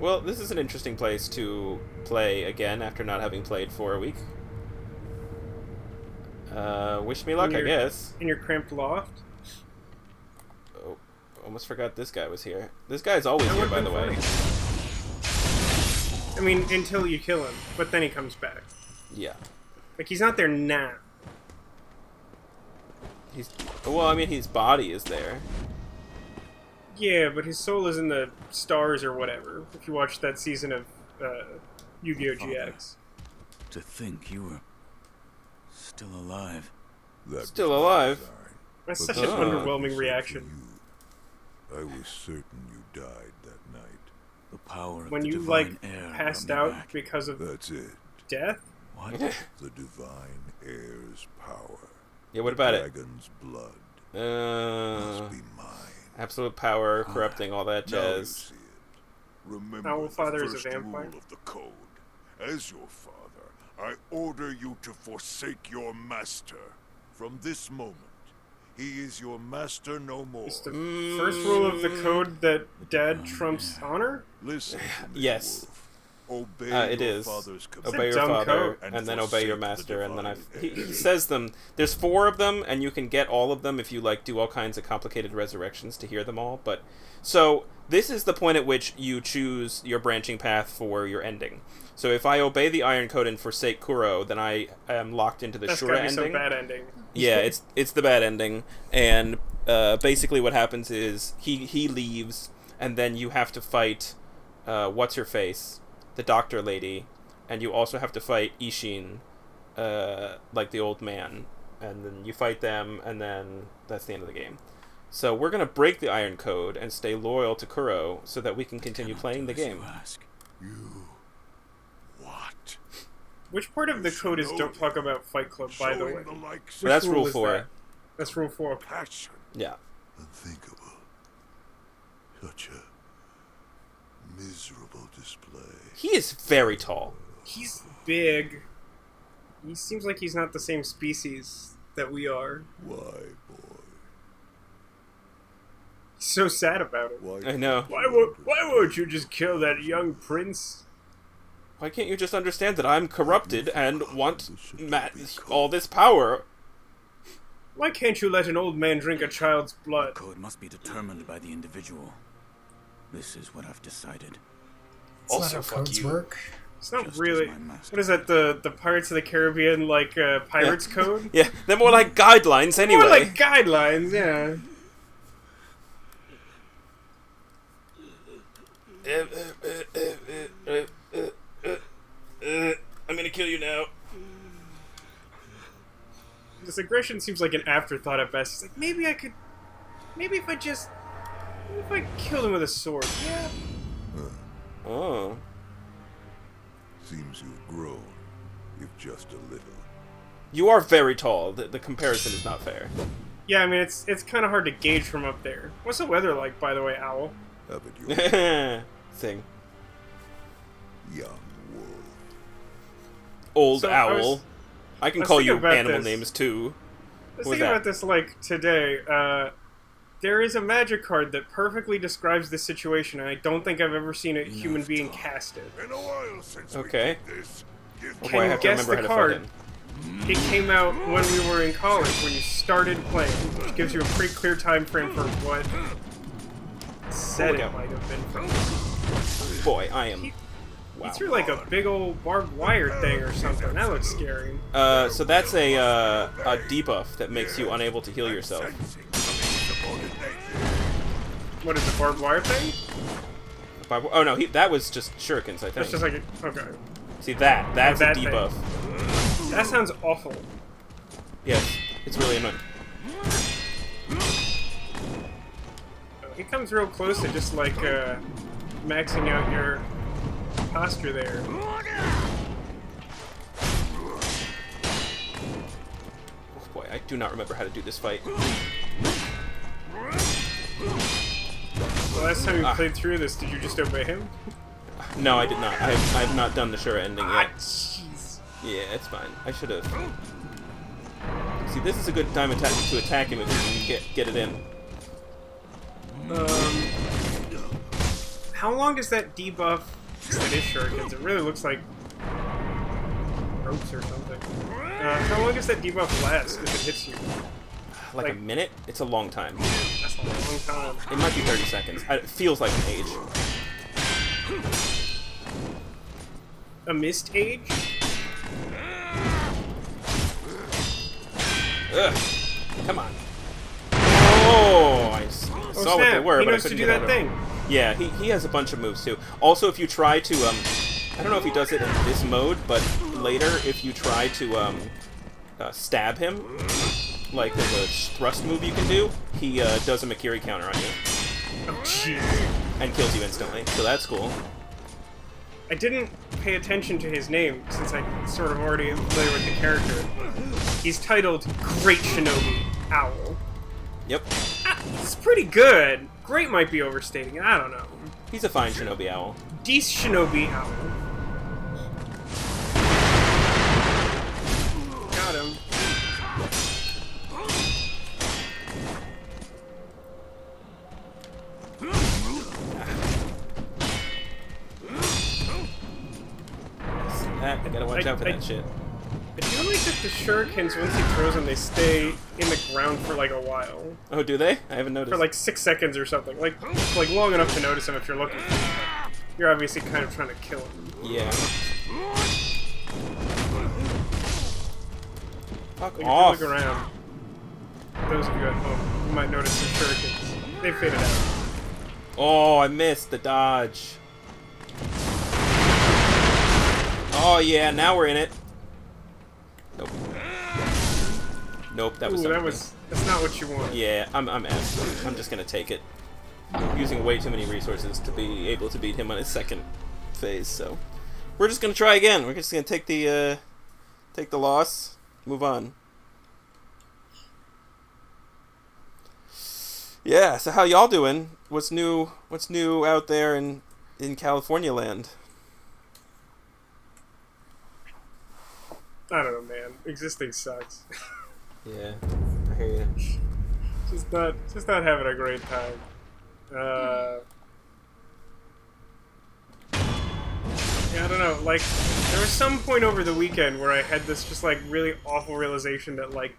Well, this is an interesting place to play again after not having played for a week. Wish me luck, I guess. In your cramped loft? Oh, almost forgot this guy was here. This guy's always here, by the way. I mean, until you kill him, but then he comes back. Yeah. Like, he's not there now. Well, I mean, his body is there. Yeah, but his soul is in the stars or whatever, if you watch that season of Yu-Gi-Oh! GX. To think you were still alive. Still alive? That's such an underwhelming reaction. I was certain you died that night. The power of when the you, divine like, air passed brought me out back. because of That's it. death? What? The divine air's power. Yeah, what about Dragon's blood it? must be mine. Absolute power, corrupting, all that Now you jazz. see it. Remember Our father the is a first vampire? rule of the code. As your father, I order you to forsake your master. From this moment, he is your master no more. It's the first rule of the code that Dad trumps honor? Listen to me, Yes. Wolf. Obey It your is. father's Obey your dumb father, code. and then obey your forsake the master, and then divine he air. says them. There's 4 of them, and you can get all of them if you, like, do all kinds of complicated resurrections to hear them all, but... So, this is the point at which you choose your branching path for your ending. So if I obey the Iron Code and forsake Kuro, then I am locked into the That's Shura gotta be ending. some bad ending. Yeah, it's the bad ending, and basically what happens is he leaves, and then you have to fight what's her face, the doctor lady, and you also have to fight Ishin, like the old man, and then you fight them, and then that's the end of the game. So we're gonna break the Iron Code and stay loyal to Kuro so that we can continue playing the game. You... What? Which part of the code is don't talk about Fight Club, by the way? Showing the likes So that's Which rule is 4. that? That's rule 4. passion. Yeah. Unthinkable. Such a miserable display. He is very tall. He's big. He seems like he's not the same species that we are. Why, boy? He's so sad about it. Why I know. Why won't you just kill that young prince? Why can't you just understand that I'm corrupted and want all this power? Why can't you let an old man drink a child's blood? Code must be determined by the individual. This is what I've decided. That's Also, not how fuck codes you. work. It's not Just as really. my master. What is that? The Pirates of the Caribbean like pirates code? Yeah, they're more like guidelines anyway. More like guidelines, yeah. I'm gonna kill you now. This aggression seems like an afterthought at best. It's like maybe if I killed him with a sword. Yeah. Oh. Seems you've grown, if just a little. You are very tall. The comparison is not fair. Yeah, I mean it's kind of hard to gauge from up there. What's the weather like, by the way, Owl? Have it your Sing. young wolf. Old So, owl. I can was call thinking you about animal this. names too. I was What was thinking that? about this like today. There is a magic card that perfectly describes this situation, and I don't think I've ever seen a human being cast it. Been a while since Okay. we did this. Give Oh me boy, I you have to guess remember the how to fight card? him. It came out when we were in college, when you started playing, which gives you a pretty clear time frame for what set Holy it cow. might have been from. Boy, I am. He Wow. threw like a big old barbed wire thing or something. That looks scary. So that's a debuff that makes you unable to heal yourself. What is the barbed wire thing? Oh no, that was just shurikens, I think. That's just like okay. See that's that a thing. debuff. That sounds awful. Yes, it's really annoying. He comes real close to just like maxing out your posture there. Oh boy, I do not remember how to do this fight. The last time you played through this, did you just obey him? No, I did not. I have not done the Shura ending Ah, yet. jeez. Yeah, it's fine. I should have. See, this is a good time to attack him if you can get it in. How long does that debuff? It is shurikens. It really looks like ropes or something. How long does that debuff last if it hits you? Like a minute? It's a long time. That's a long time. It might be 30 seconds. It feels like an age. A mist age? Ugh. Come on. Oh, I saw what they were, he but I knows couldn't to do get that out thing. of them. Yeah, he has a bunch of moves too. Also, if you try to, I don't know if he does it in this mode, but later, if you try to stab him, like there's a thrust move you can do, he does a Makiri counter on you. Oh, jeez. And kills you instantly, so that's cool. I didn't pay attention to his name, since I sort of already am familiar with the character. He's titled Great Shinobi Owl. Yep. It's pretty good. Great might be overstating it, I don't know. He's a fine Shinobi Owl. Dece Shinobi Owl. Got him. I gotta watch out for that shit. I do like that the shurikens, once he throws them, they stay in the ground for like a while. Oh, do they? I haven't noticed. For like 6 seconds or something. Like long enough to notice them if you're looking for them. You're obviously kind of trying to kill him. Yeah. Fuck Like, off. if you look around, those of you at home, you might notice some shurikens. They faded out. Oh, I missed the dodge. Oh yeah, now we're in it. Nope. Nope, that was. Ooh, that's not what you want. Yeah, I'm ass. I'm just gonna take it. I'm using way too many resources to be able to beat him on his second phase, so we're just gonna try again. We're just gonna take the loss, move on. Yeah. So how y'all doing? What's new? What's new out there in California land? I don't know, man. Existing sucks. Yeah, I hear you. just not having a great time. Yeah, I don't know. Like, there was some point over the weekend where I had this just like really awful realization that like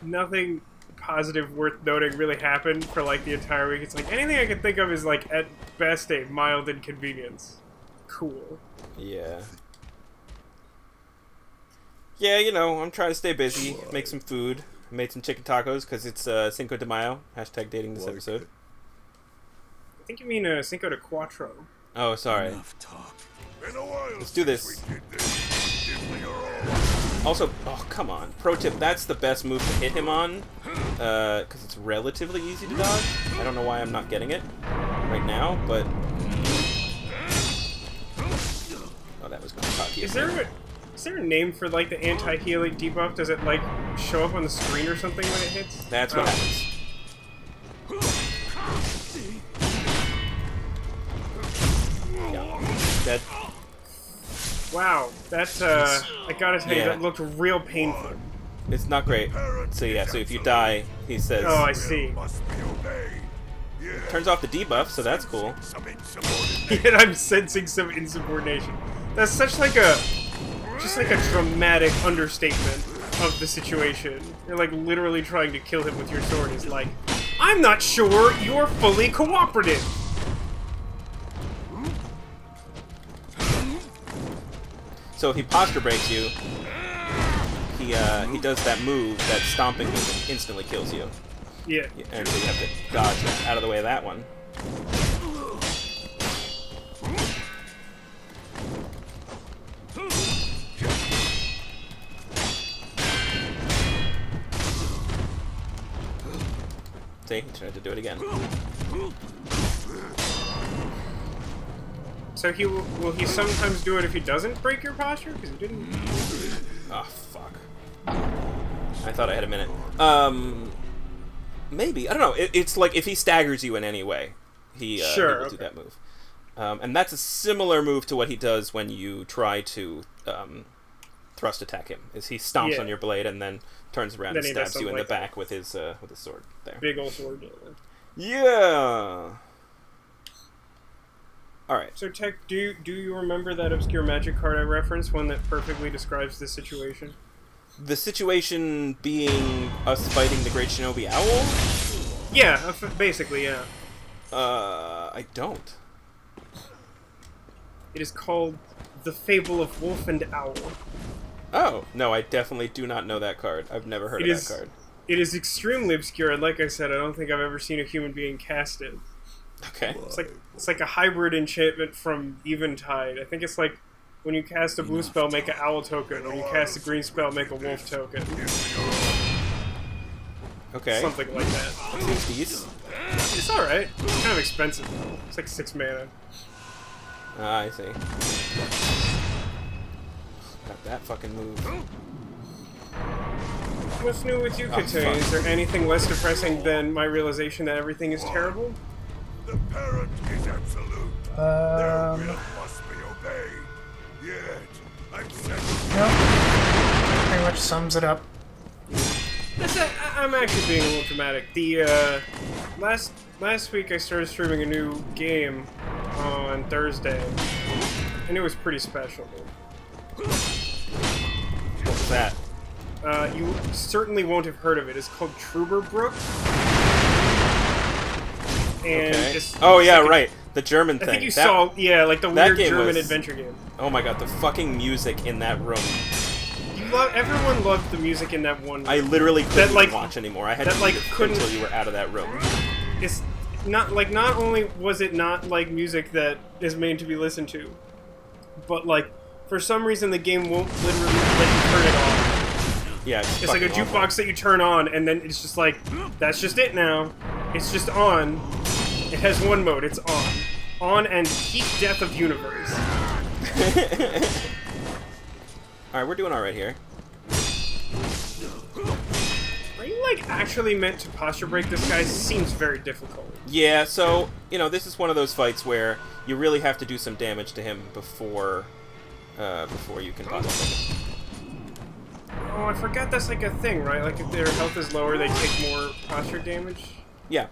nothing positive worth noting really happened for like the entire week. It's like anything I can think of is like at best a mild inconvenience. Cool. Yeah. Yeah, you know, I'm trying to stay busy, make some food. I made some chicken tacos because it's Cinco de Mayo. Hashtag dating this episode. I think you mean Cinco de Cuatro. Oh, sorry. Enough talk. Let's do this. Also, oh, come on. Pro tip, that's the best move to hit him on because it's relatively easy to dodge. I don't know why I'm not getting it right now, but... Oh, that was going to cocky. Is there a name for like the anti-healing debuff? Does it like show up on the screen or something when it hits? That's what happens. Yeah. Dead. Wow, that's I gotta tell you, that looked real painful. It's not great. So yeah, so if you die, he says... Oh, I see. Turns off the debuff, so that's cool. Yet I'm sensing some insubordination. That's such like a... just like a dramatic understatement of the situation. You're like literally trying to kill him with your sword. He's like, I'm not sure you're fully cooperative. So if he posture breaks you, he does that move, that stomping move, and instantly kills you. Yeah. And so you have to dodge out of the way of that one. See, he tried to do it again. So will he sometimes do it if he doesn't break your posture? Because he didn't. Oh, fuck. I thought I had a minute. Maybe. I don't know. It's like if he staggers you in any way, he will do that move. And that's a similar move to what he does when you try to thrust attack him. Is he stomps on your blade and then turns around and stabs you in the back with his sword there. Big old sword. Yeah. All right. So, Tech, do you remember that obscure magic card I referenced? One that perfectly describes this situation? The situation being us fighting the Great Shinobi Owl? Yeah, basically, yeah. I don't. It is called The Fable of Wolf and Owl. Oh, no, I definitely do not know that card. I've never heard of that card. It is extremely obscure, and like I said, I don't think I've ever seen a human being cast it. Okay. It's like a hybrid enchantment from Eventide. I think it's like when you cast a blue spell, make an owl token. When you cast a green spell, make a wolf token. Okay. Something like that. It's alright. It's kind of expensive, though. It's like 6 mana. Ah, I see. Got that fucking move. What's new with you, Cotillion? Is there anything less depressing than my realization that everything is terrible? The parent is absolute. Their will must be obeyed. Yet, I'm set. Nope. Pretty much sums it up. I'm actually being a little dramatic. The last week I started streaming a new game on Thursday, and it was pretty special. What's that? You certainly won't have heard of it. It's called Truberbrook. And Okay. Oh yeah, right. The German thing. I think you saw, yeah, like the weird German was, adventure game. Oh my god, the fucking music in that room. Everyone loved the music in that one. I literally couldn't watch anymore. I had to leave until you were out of that room. It's not like, not only was it not like music that is made to be listened to, but like for some reason the game won't literally let you turn it off. Yeah, it's like a jukebox that you turn on, and then it's just like, that's just it now. It's just on. It has one mode. It's on. On and peak death of universe. Alright, we're doing alright here. Are you, like, actually meant to posture break this guy? Seems very difficult. Yeah, so, you know, this is one of those fights where you really have to do some damage to him before you can posture break him. Oh, I forgot that's like a thing, right? Like, if their health is lower, they take more posture damage? Yeah.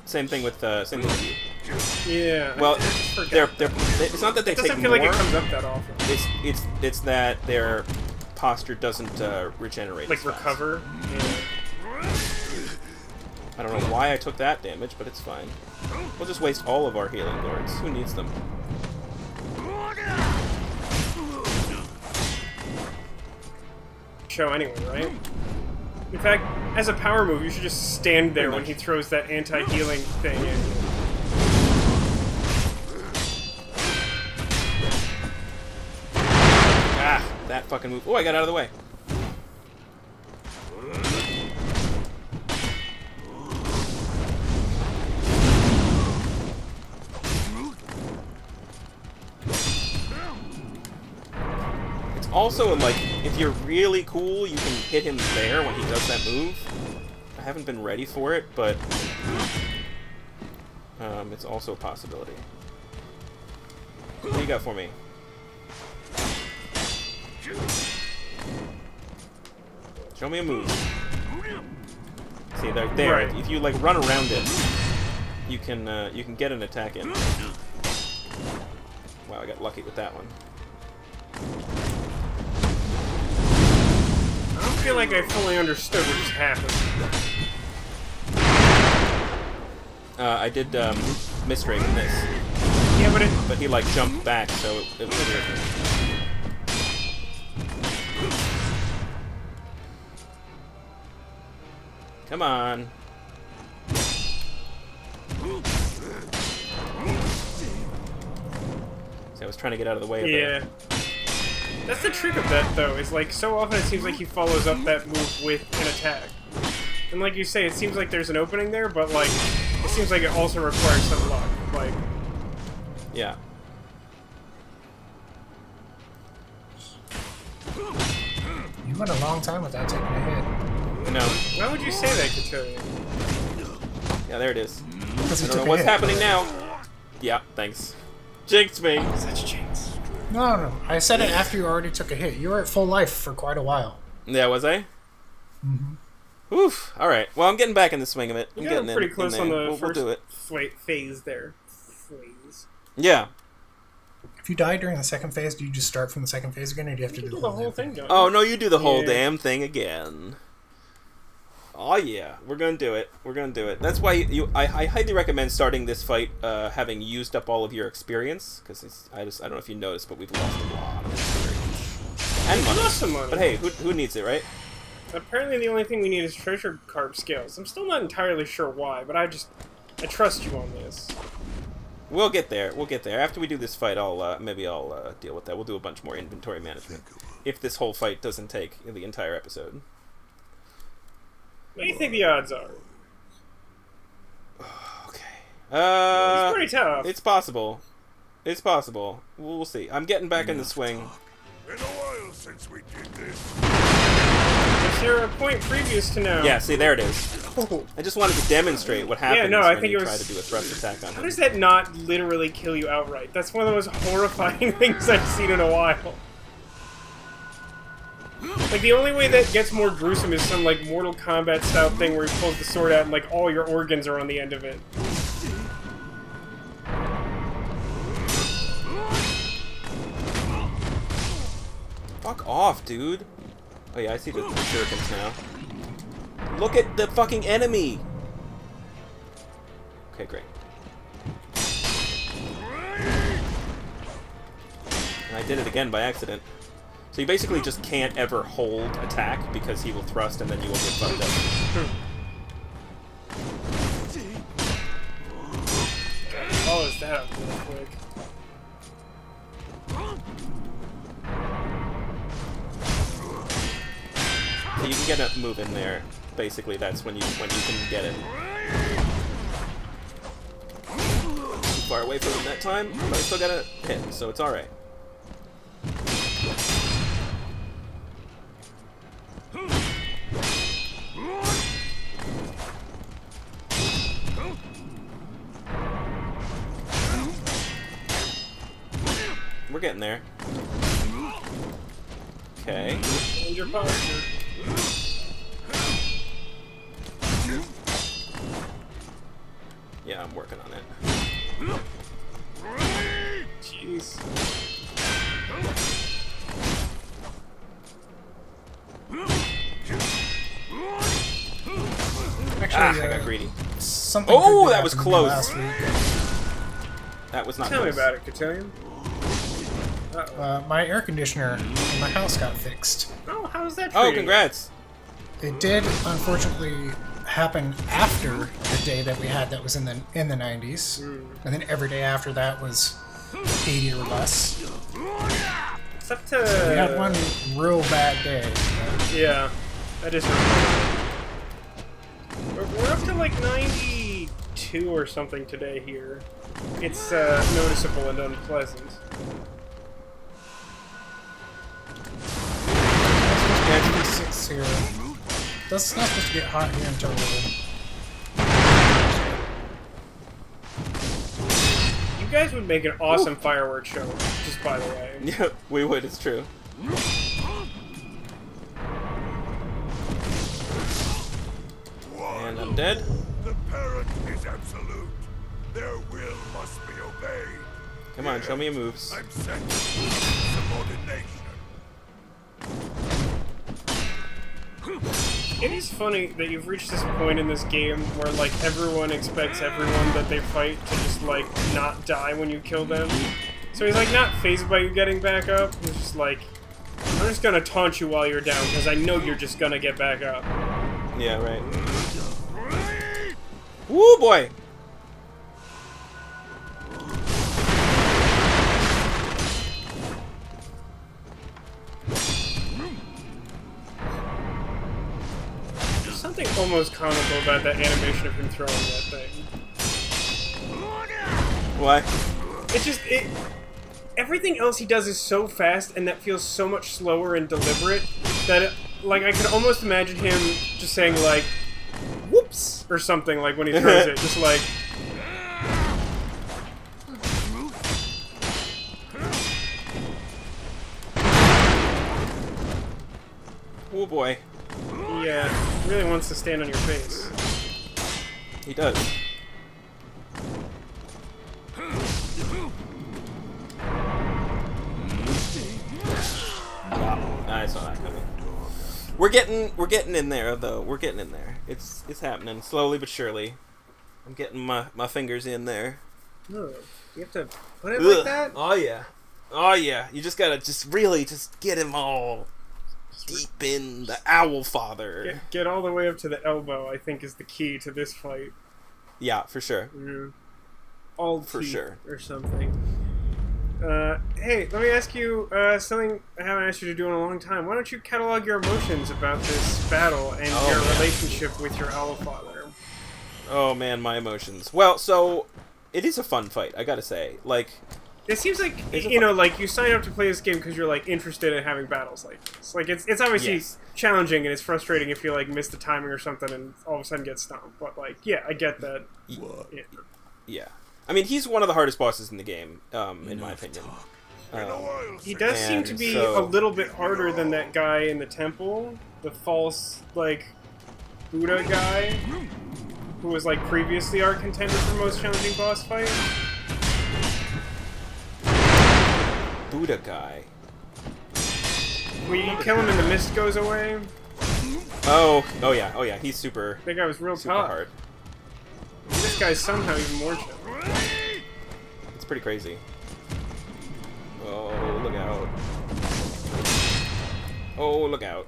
Same thing with you. Yeah. Well, it's not that they take more. It doesn't feel like it comes up that often. It's that their posture doesn't regenerate. Like recover? Yeah. I don't know why I took that damage, but it's fine. We'll just waste all of our healing lords. Who needs them? Show anyway, right? In fact, as a power move, you should just stand there when he throws that anti-healing thing in. Ah, that fucking move. Oh, I got out of the way. It's also, like, if you're really cool, you can hit him there when he does that move. I haven't been ready for it, but it's also a possibility. What do you got for me? Show me a move. See, there. Right. If you like run around it, you can get an attack in. Wow, I got lucky with that one. I don't feel like I fully understood what just happened. I did misstraight in this. Yeah, but he like jumped back, so it was weird. Come on. See, I was trying to get out of the way of that. That's the trick of that, though, is like, so often it seems like he follows up that move with an attack. And like you say, it seems like there's an opening there, but like, it seems like it also requires some luck. Like... Yeah. You went a long time without taking a hit. No. Why would you say that, Cotillion? Yeah, there it is. Because I don't know what's happening now. Yeah, thanks. Jinxed me. Such jinx. No. I said it after you already took a hit. You were at full life for quite a while. Yeah, was I? Mm-hmm. Oof. All right. Well, I'm getting back in the swing of it. I'm getting getting pretty close on the we'll do it. phase there. Phase. Yeah. If you die during the second phase, do you just start from the second phase again, or do you have to do the whole thing, don't you? Oh, no, you do the whole Yeah. damn thing again. Oh, yeah. We're gonna do it. We're gonna do it. That's why I highly recommend starting this fight having used up all of your experience, because I don't know if you noticed, but we've lost a lot of experience. And money. Lost some money. But hey, who needs it, right? Apparently the only thing we need is treasure card scales. I'm still not entirely sure why, but I trust you on this. We'll get there. We'll get there. After we do this fight, maybe I'll deal with that. We'll do a bunch more inventory management. If this whole fight doesn't take the entire episode. What do you think the odds are? Okay. It's pretty tough. It's possible. It's possible. We'll see. I'm getting back in the swing. Been a while since we did this. Is there a point previous to now? Yeah, see, there it is. I just wanted to demonstrate what happens no, I when think you it was- try to do a thrust attack on How him. does that not literally kill you outright? That's one of the most horrifying things I've seen in a while. Like, the only way that gets more gruesome is some, like, Mortal Kombat style thing where he pulls the sword out and, like, all your organs are on the end of it. Fuck off, dude. Oh yeah, I see the shurikens now. Look at the fucking enemy! Okay, great. And I did it again by accident. So you basically just can't ever hold attack because he will thrust and then you will get fucked up. Oh, is that up real quick? So you can get a move in there. Basically, that's when you can get it. Too far away from him that time, but I still got a hit, so it's alright. We're getting there. Okay. And your posture. Yeah, I'm working on it. Jeez. Actually, I got greedy. something. Oh, good that was happened to me close. Last week. That was not Tell me close. about it, Cotillion. My air conditioner in my house got fixed. Oh, how's that for Oh, you? congrats! It did, unfortunately, happen after the day that we had that was in the 90s, and then every day after that was 80 or less. It's up to... We had one real bad day. Yeah, that is... We're up to like 92 or something today here. It's noticeable and unpleasant. It's 86 here. That's not supposed to get hot here until... You guys would make an awesome fireworks show, just by the way. Yeah, we would, it's true. And I'm dead. The parent is absolute. Their will must be obeyed. Come on, show me your moves. I'm set. Subordination. It is funny that you've reached this point in this game where, like, everyone expects everyone that they fight to just, like, not die when you kill them. So he's, like, not fazed by you getting back up. He's just like, I'm just gonna taunt you while you're down, because I know you're just gonna get back up. Yeah, right. Woo, boy! There's something almost comical about that animation of him throwing that thing. Why? Everything else he does is so fast, and that feels so much slower and deliberate, that, like, I could almost imagine him just saying, like, whoops, or something, like, when he throws it, just like... Oh boy. Yeah, he really wants to stand on your face. He does. He, 1 getting in there though. We're getting in there. It's happening slowly but surely. I'm getting my fingers in there. Ugh. You have to put it like that? Oh yeah. You just gotta really get him all deep in the owl father. Get all the way up to the elbow, I think, is the key to this fight. Yeah, for sure. All for teeth sure. Or something. Hey, let me ask you something I haven't asked you to do in a long time. Why don't you catalog your emotions about this battle and your relationship with your owl father? Oh man, my emotions. Well, so it is a fun fight, I gotta say. Like, it seems like like you sign up to play this game because you're like interested in having battles like this. Like it's obviously challenging and it's frustrating if you like miss the timing or something and all of a sudden get stomped. But like, yeah, I get that. Yeah. I mean, he's one of the hardest bosses in the game, in my opinion. He does seem to be a little bit harder than that guy in the temple, the false like Buddha guy, who was like previously our contender for most challenging boss fight. Buddha guy. When you kill him and the mist goes away. Oh yeah. He's super. That guy was real super tough. hard. This guy's somehow even more chill. It's pretty crazy. Oh, look out. Oh, look out.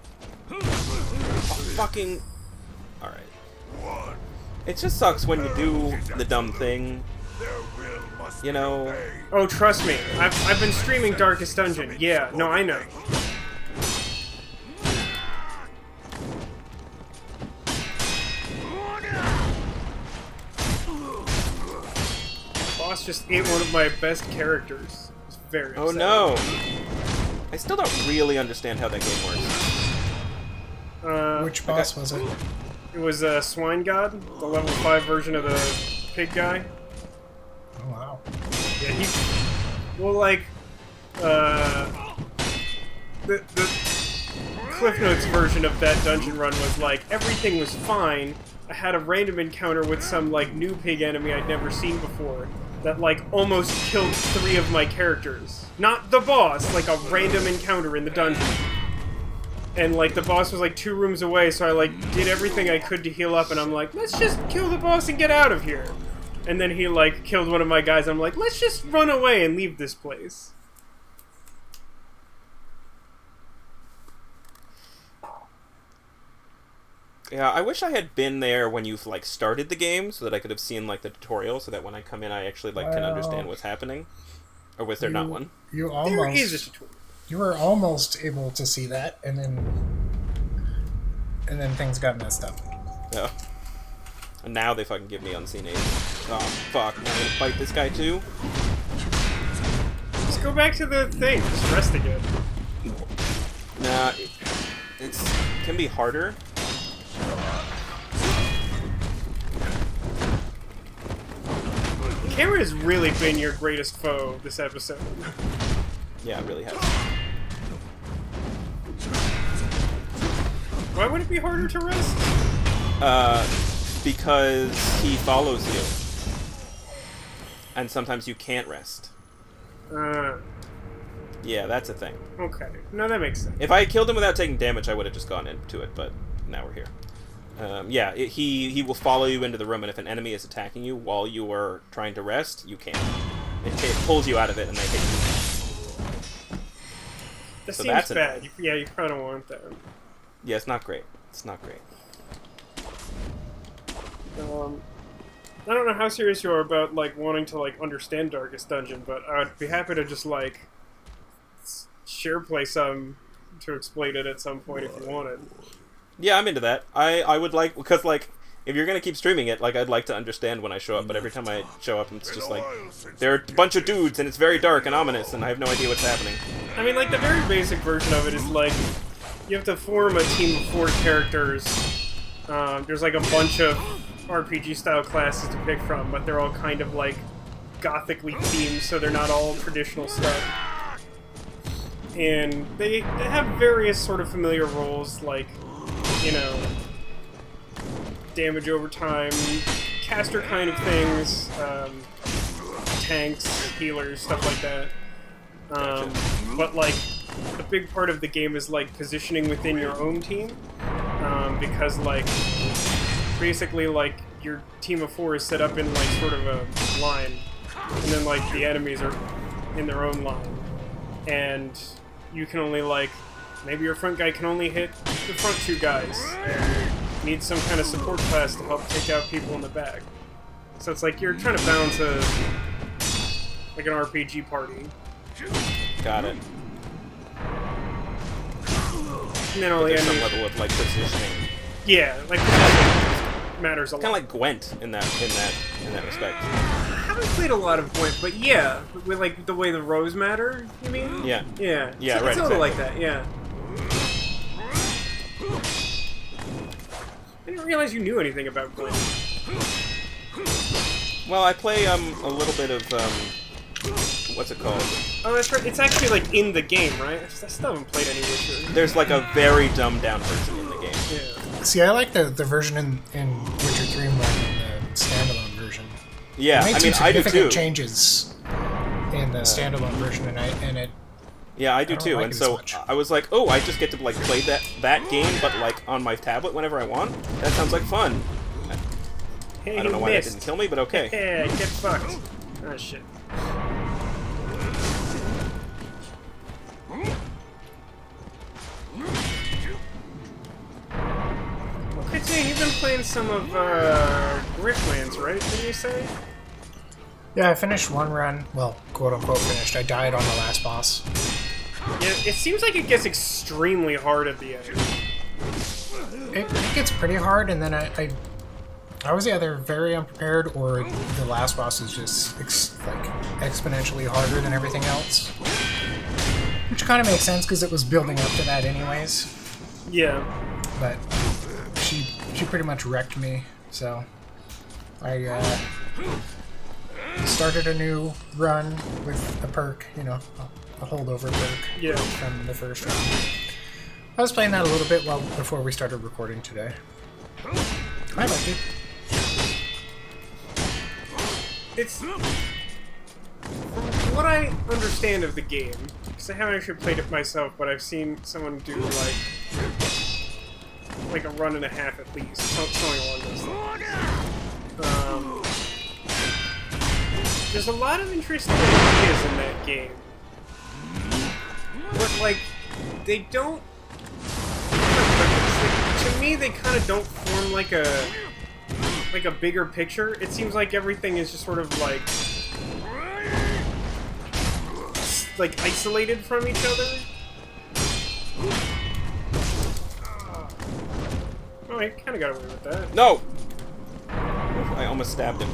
Oh, fucking... Alright. It just sucks when you do the dumb thing. You know... Oh, trust me. I've been streaming Darkest Dungeon. Yeah, no, I know. Boss just ate one of my best characters. It's very upsetting. Oh no! I still don't really understand how that game works. Which boss was it? It was Swine God, the level 5 version of the pig guy. Oh wow. Yeah, well, like, the Cliff Notes version of that dungeon run was like, everything was fine. I had a random encounter with some, like, new pig enemy I'd never seen before that, like, almost killed 3 of my characters. Not the boss, like a random encounter in the dungeon. And, like, the boss was, like, 2 rooms away, so I, like, did everything I could to heal up, and I'm like, let's just kill the boss and get out of here. And then he, like, killed one of my guys, and I'm like, let's just run away and leave this place. Yeah, I wish I had been there when you like started the game, so that I could have seen like the tutorial, so that when I come in, I actually like can understand what's happening. Or was there not one? You almost. There is a tutorial. You were almost able to see that, and then things got messed up. Yeah. And now they fucking give me unseen aid. Oh fuck! Am I gonna fight this guy too? Just go back to the thing. Just rest again. Nah, it can be harder. The camera has really been your greatest foe this episode. Yeah, it really has. Why would it be harder to rest? Because he follows you. And sometimes you can't rest. Yeah, that's a thing. Okay. No, that makes sense. If I had killed him without taking damage, I would have just gone into it, but now we're here. Yeah, he will follow you into the room, and if an enemy is attacking you while you are trying to rest, you can't. It pulls you out of it, and they hit you. That So seems that's bad. Yeah, you probably don't want that. Yeah, it's not great. It's not great. I don't know how serious you are about, like, wanting to, like, understand Darkest Dungeon, but I'd be happy to just, like, share play some to explain it at some point if you wanted. Yeah, I'm into that. I would like, because, like, if you're going to keep streaming it, like, I'd like to understand when I show up, but every time I show up, it's just like, there are a bunch of dudes, and it's very dark and ominous, and I have no idea what's happening. I mean, like, the very basic version of it is, like, you have to form a team of 4 characters. There's, like, a bunch of RPG-style classes to pick from, but they're all kind of, like, gothically themed, so they're not all traditional stuff. And they have various sort of familiar roles, like, you know, damage over time, caster kind of things, tanks, healers, stuff like that. But, like, a big part of the game is like positioning within your own team, because like basically like your team of 4 is set up in like sort of a line, and then like the enemies are in their own line, and you can only like maybe your front guy can only hit the front 2 guys, and need some kind of support class to help take out people in the back. So it's like you're trying to balance like an RPG party. Got it. And then all the There's some enemies. level of like positioning. Yeah, like positioning matters a lot. Kind of like Gwent in that respect. I haven't played a lot of Gwent, but yeah, with like the way the rows matter. You mean? Yeah. Yeah. Yeah, it's, right, It's a little exactly. like that. Yeah. I didn't realize you knew anything about Gwent. Well, I play a little bit of what's it called? Oh, that's right. It's actually like in the game, right? I still haven't played any Witcher. There's like a very dumbed down version in the game. Yeah. See, I like the version in Witcher 3 more than the standalone version. Yeah, They made I mean some I do significant too. changes in the standalone version, and it. Yeah, I do don't too. like And it as so much. I was like, oh, I just get to like play that game, but like on my tablet whenever I want. That sounds like fun. Hey, I don't know you why that missed. didn't kill me, but okay. Yeah, get fucked. Oh shit. Okay, so you've been playing some of Griftlands, right? Did you say? Yeah, I finished one run. Well, quote unquote finished. I died on the last boss. Yeah, it seems like it gets extremely hard at the end. It gets pretty hard, and then I was either very unprepared or the last boss is just like exponentially harder than everything else. Which kind of makes sense because it was building up to that anyways. Yeah. But she pretty much wrecked me, so I started a new run with a perk, you know, a holdover perk Yeah. from the first round. I was playing that a little bit before we started recording today. I liked it. It's... From what I understand of the game, because I haven't actually played it myself, but I've seen someone do, like a run and a half at least, something along those lines. There's a lot of interesting ideas in that game. But, like, they don't... To me, they kind of don't form like a bigger picture. It seems like everything is just sort of like isolated from each other. Oh, I kind of got away with that. No! I almost stabbed him.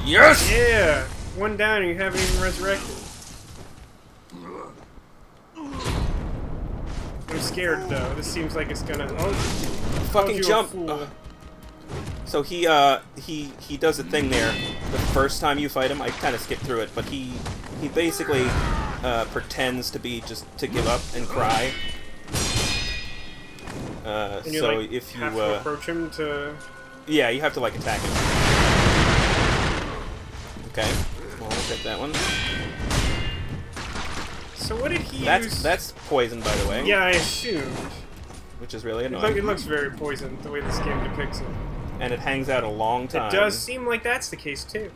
Yes! Yeah, one down and you haven't even resurrected. I'm scared though. This seems like it's gonna. Oh, Fucking you a jump! fool. So he does a thing there. The first time you fight him, I kind of skipped through it, but he basically pretends to give up and cry. And you So like, if you have to approach him to. yeah, you have to like attack him. Okay, well, I'll take that one. So what did he use? That's poison, by the way. Yeah, I assumed. Which is really It annoying. looks very poisoned the way this game depicts it. And it hangs out a long time. It does seem like that's the case too.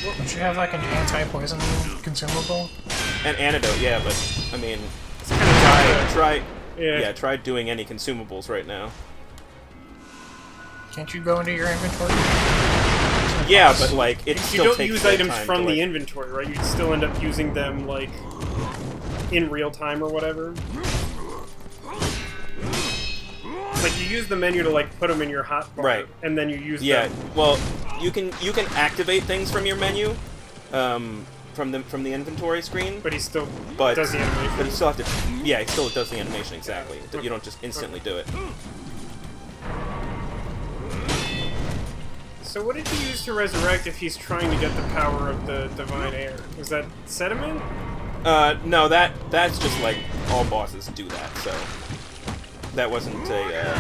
Don't you have like an anti-poison consumable? An antidote, yeah, but I mean, It's kind of try Yeah. try doing any consumables right now. Can't you go into your inventory? Yeah, but like it You still don't takes use that items time from to, the like, inventory, right? You'd still end up using them like in real time or whatever. Like you use the menu to like put them in your hotbar, Right. and then you use Yeah, them. well, you can activate things from your menu, from the inventory screen, But he still but does the animation. but you still have to. Yeah, he still does the animation exactly. You don't just instantly do it. So what did he use to resurrect if he's trying to get the power of the divine air? Was that sediment? No, that's just like all bosses do that. So That wasn't a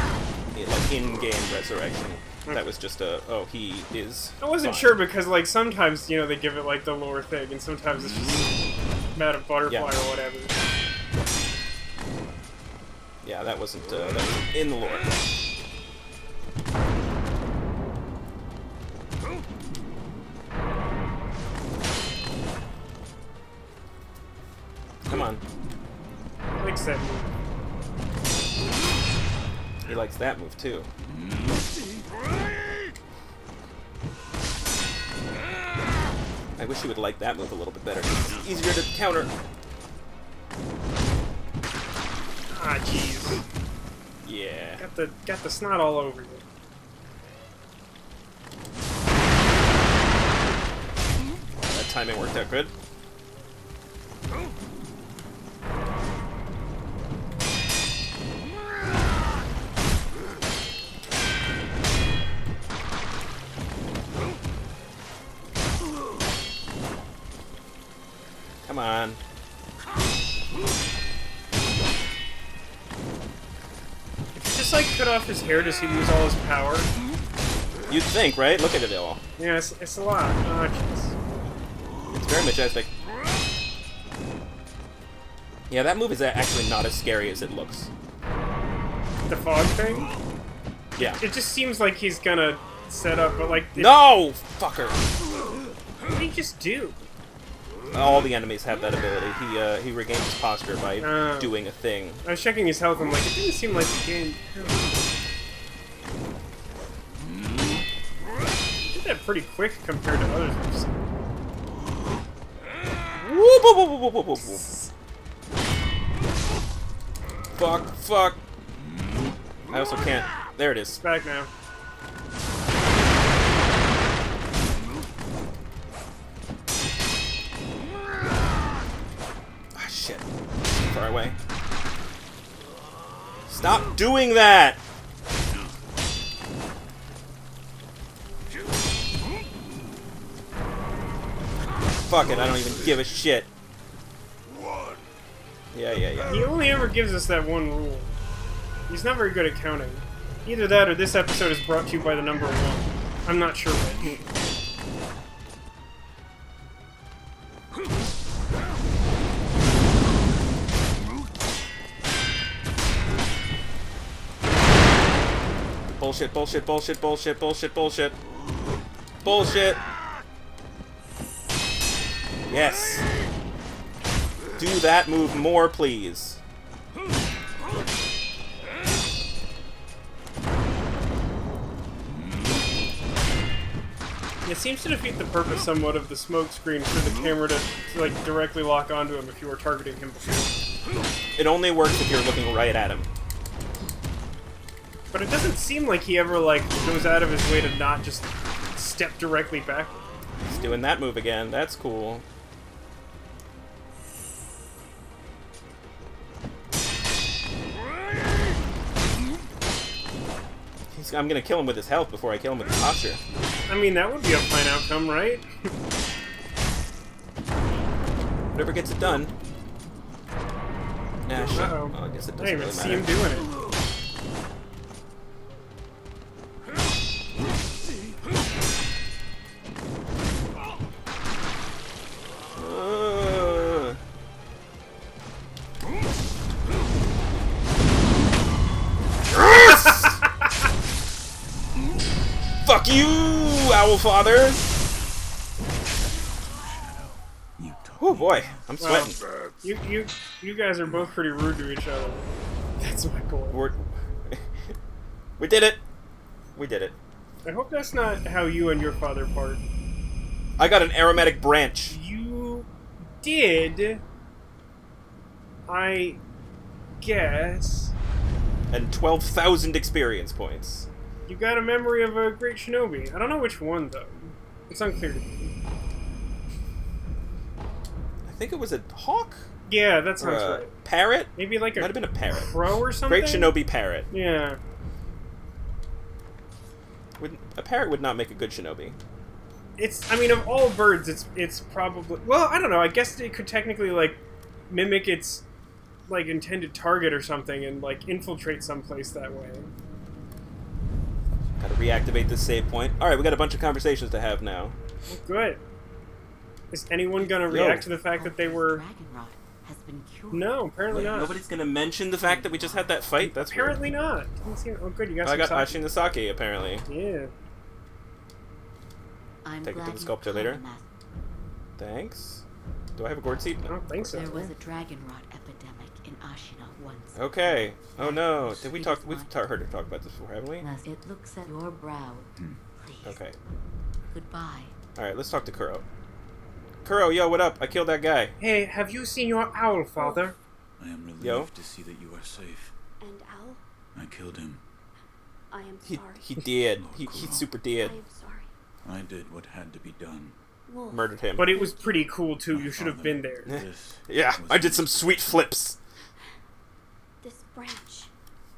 like in-game resurrection. That was just a, oh, he is I wasn't fine. sure because, like, sometimes, you know, they give it, like, the lore thing, and sometimes it's just Madame Butterfly or whatever. Yeah, that wasn't in the lore. Come on. I like that move. He likes that move, too. I wish he would like that move a little bit better. It's easier to counter. Ah, jeez. Yeah. Got the snot all over you. That timing worked out good. Come on. If you just, like, cut off his hair, does he lose all his power? You'd think, right? Look at it all. Yeah, it's a lot. Oh, jeez. It's very majestic. Yeah, that move is actually not as scary as it looks. The fog thing? Yeah. It just seems like he's gonna set up, but, like... No! Fucker! What did he just do? All the enemies have that ability. He regains his posture by doing a thing. I was checking his health, and, like, it didn't seem like he gained... He did that pretty quick compared to others I've seen. Whoop, whoop, whoop, whoop, whoop, whoop, whoop. Fuck, fuck. I also can't. There it is. It's back now. Ah, shit. Far away. Stop doing that! Fuck it, I don't even give a shit. Yeah. He only ever gives us that one rule. He's not very good at counting. Either that or this episode is brought to you by the number 1. I'm not sure which. Bullshit, bullshit, bullshit, bullshit, bullshit, bullshit. Bullshit! Yes! Do that move more, please. It seems to defeat the purpose somewhat of the smoke screen for the camera to like, directly lock onto him if you were targeting him before. It only works if you're looking right at him. But it doesn't seem like he ever, like, goes out of his way to not just step directly backward. He's doing that move again. That's cool. I'm gonna kill him with his health before I kill him with his posture. I mean, that would be a fine outcome, right? Whatever gets it done. Nah, shit. Uh-oh. Well, I guess it I doesn't didn't even really see matter. him doing it. Fuck you, Owl Father! Oh boy, I'm sweating. You guys are both pretty rude to each other. That's my point. We did it! We did it. I hope that's not how you and your father part. I got an aromatic branch. You did, I guess. And 12,000 experience points. You got a memory of a great shinobi. I don't know which one, though. It's unclear to me. I think it was a hawk? Yeah, that sounds Or a right. parrot? Maybe like a Might have been a parrot. crow or something? Great shinobi parrot. Yeah. A parrot would not make a good shinobi. It's, I mean, of all birds, it's probably... Well, I don't know. I guess it could technically, like, mimic its like intended target or something and like infiltrate someplace that way. Gotta reactivate this save point. Alright, we got a bunch of conversations to have now. Well, good. Is anyone gonna react to the fact that they were... Has been cured. No, apparently not. Nobody's gonna mention the fact that we just had that fight? That's Apparently not. Didn't seem... Oh, good, you got weird. I some got sake. Ashina Sake, apparently. Yeah. I'm Take it to glad the you sculptor caught later. him, Master. Thanks. Do I have a gourd seed? I don't think so. There was a dragon rot epidemic in Ashina once. Okay. Oh no. Did we It talk? is We've mine. heard her talk about this before, haven't we? Unless it looks at your brow. Please. Okay. Goodbye. Alright, let's talk to Kuro. Kuro, yo, what up? I killed that guy. Hey, have you seen your owl, father? I am relieved Yo. to see that you are safe. And Al, I killed him. I am He sorry. did. He super I did. am sorry. I did what had to be done. Wolf, Murdered him. But it was pretty cool, too. My You should have father, been there. This Yeah, was I did some sweet flips. this branch,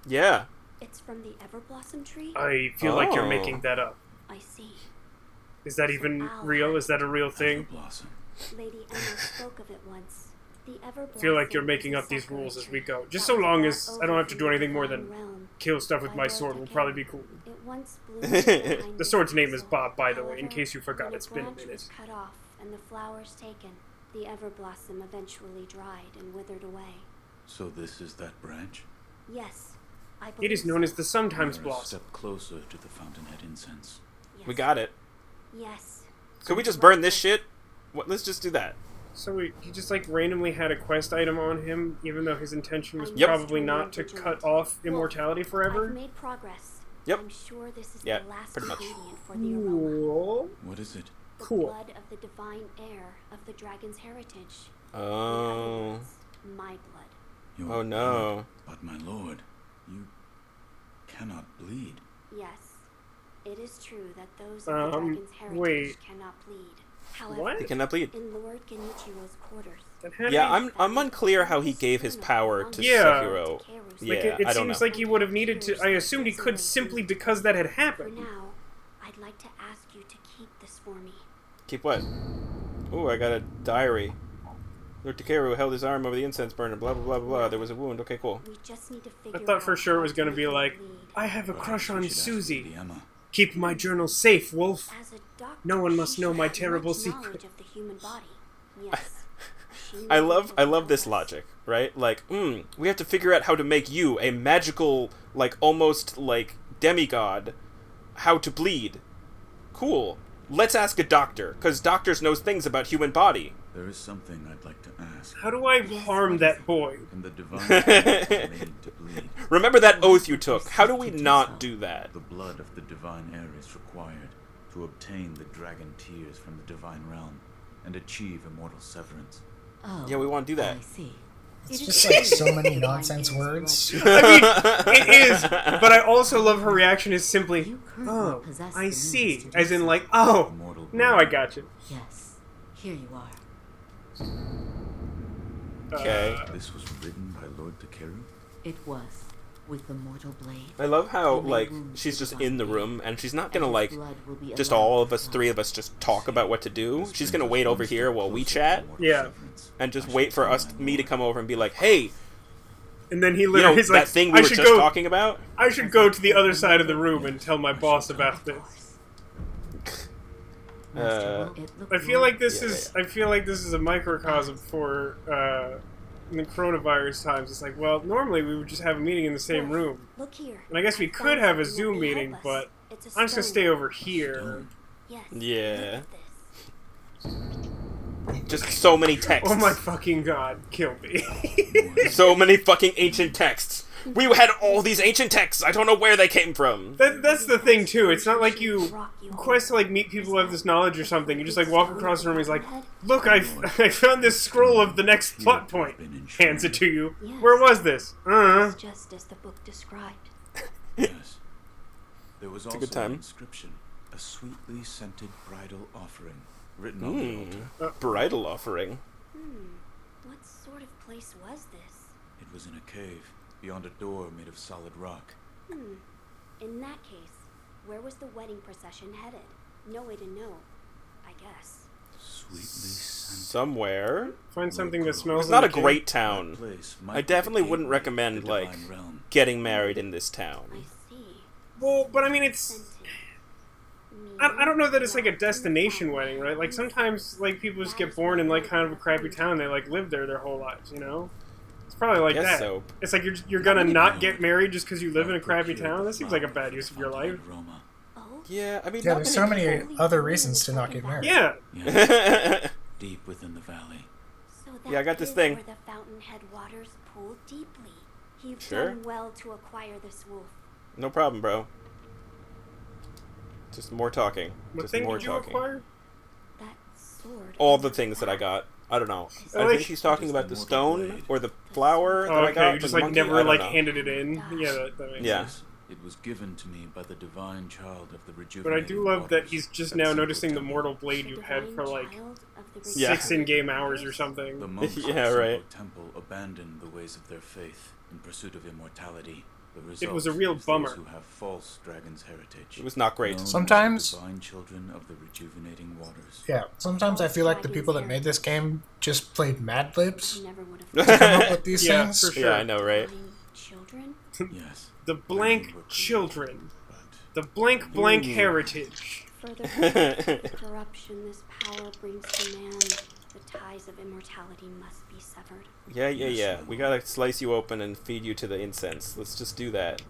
Yeah. it's from the Everblossom tree? I feel like you're Oh. making that up. I see. Is that even real? Is that a real thing? Blossom. Lady Emma spoke of it once. The Everblossom I feel like you're is making a up these sakura rules as tree we go. Just that so was long brought as I don't over have to from do the anything more divine than realm kill stuff with by my Lord sword will TekAzurik. probably be cool. It once bloomed behind The sword's name is castle. Bob, by the way, in However, case you forgot. when It's been a branch minute. was cut off and the flowers taken, the Everblossom eventually dried and withered away. So this is that branch? Yes, I believe It is known so. as the Sometimes We're a Blossom. step closer to the fountainhead incense. Yes. We got it. Yes. Could we just burn this shit? What? Let's just do that. So he just like randomly had a quest item on him, even though his intention was Yep. probably not to cut off immortality I've forever. made progress. Yep. I'm sure this is Yeah, the last pretty much. ingredient for the aroma. Cool. What is it? The Cool. blood of the divine heir of the dragon's heritage. In Oh. other words, my blood. Your Oh no. blood. But my lord, you cannot bleed. Yes, it is true that those of the Um, dragon's heritage wait. cannot bleed. However, What? He cannot bleed. in Lord Genichiro's quarters, That had Yeah, me- I'm unclear how he gave his power to Yeah. Sekiro. TekAzurik. Yeah, it I don't seems know. like he would have needed to. I assumed he could simply because that had For happened. now, I'd like to ask you to keep this for me. Keep what? Ooh, I got a diary. Lord Takeru held his arm over the incense burner, blah blah blah blah blah. There was a wound. Okay, cool. We just need to I figure thought for out sure it how was to going to make be him like, bleed. I have a crush on You should ask Susie. Lady Emma. Keep my journal safe, Wolf. As a doctor, No one must she know should my have terrible much secret. knowledge of the human body. Yes. She I knows love what this us. logic, right? Like, we have to figure out how to make you a magical, like almost like demigod, how to bleed. Cool. Let's ask a doctor, because doctors knows things about human body. There is something I'd like to ask. How do I harm that boy? Can the divine heir be made to bleed? Remember that oath you took. How do we not do that? The blood of the divine heir is required to obtain the dragon tears from the divine realm and achieve immortal severance. Oh, Yeah, we want to do that. I see. It's It just is like true so that many the divine nonsense heir's words. blood- I mean, it is, but I also love her reaction is simply, You currently oh, possess I the means see. to do As in so. like, oh, Immortal now I blood. got you. Yes, here you are. Okay. This was written by Lord Takeru? It was, with the mortal blade. I love how, You may like, wound she's the just divine in the heir, room, and she's not and gonna, his like, blood will be just allowed all to of us, flow. three of us, just talk about what to do. This She's brings gonna us wait one over step here while we closer to chat, immortal Yeah. severance. and just I wait should for tell us, my me to lord. come over and be like, hey, And then he you know, literally is like, that thing we I were should just go. talking about? I should go to the other side of the room and tell my boss about Of this. course. Uh, Master, it looked I feel like this Yeah, is. I feel like this is a microcosm for in the coronavirus times. It's like, well, normally we would just have a meeting in the same Wolf, room, Look here. and I guess we I could found have a something that Zoom may meeting, help us. but It's a I'm just gonna stone. stay over here. Stone. Yes. Yeah. Look at this. just so many texts. Oh my fucking god, kill me. So many fucking ancient texts. We had all these ancient texts. I don't know where they came from. That's the thing too. It's not like you Rock you quest to like meet people who have this knowledge or something. You just like walk across the room. And he's like, "Look, I found this scroll of the next plot point." Hands it to you. Yes. Where was this? It's just as the book described. Yes. There was a also good time. an inscription, a sweetly scented bridal offering, written on the altar. Bridal offering. What sort of place was this? It was in a cave, beyond a door made of solid rock. In that case, where was the wedding procession headed? No way to know, I guess. Sweetly scented. somewhere. Find something that smells. It's not a like great That town. place might I be definitely the wouldn't gateway to recommend, the like, divine realm. getting married in this I town. see. Well, but I mean, it's. Scented. I don't know that it's like a destination wedding, right? Like sometimes, like people just get born in like kind of a crappy town. They like live there their whole lives, you know. It's probably like Guess that. so. It's like you're gonna not get married just because you live in a crappy town. That seems like a bad use of your life. Aroma. Oh, Yeah, I mean, Yeah, not there's so many people- other reasons to not get married. Yeah. Yes, deep within the valley. so that Yeah, I got this is thing. Where the fountainhead waters pool deeply. You've Sure. done well to acquire this wolf. No problem, bro. Just more talking. What Just thing more did you talking. acquire? That sword. All on the your things that I back. got. I don't know. Oh, I like- think she's talking about the Just the stone blade. or the flower that Oh, I got. okay. You just the like monkey? I never don't like know. handed it in. Yeah, that makes Yeah. sense. It was given to me by the divine child of the But I rejuvenating do love that waters he's just at now Senpou noticing the Temple. mortal blade The you've had for divine like child of the Yeah. 6 in-game hours or something. The monks Yeah, of right. Senpou Temple abandoned the ways of their faith in pursuit of immortality. The It was a result real is bummer. those who have false dragon's heritage. It was not great. Known as Sometimes- the divine children of the rejuvenating waters. Yeah, sometimes I feel like the people that made this game just played Mad Libs Never would have to come up with these Yeah, things. for sure. Yeah, I know, right? Divine children. Yes. The Many blank were created, children. but The blank Ooh. heritage. Further the corruption this power brings to man, the ties of immortality must be severed. Yeah. We gotta slice you open and feed you to the incense. Let's just do that.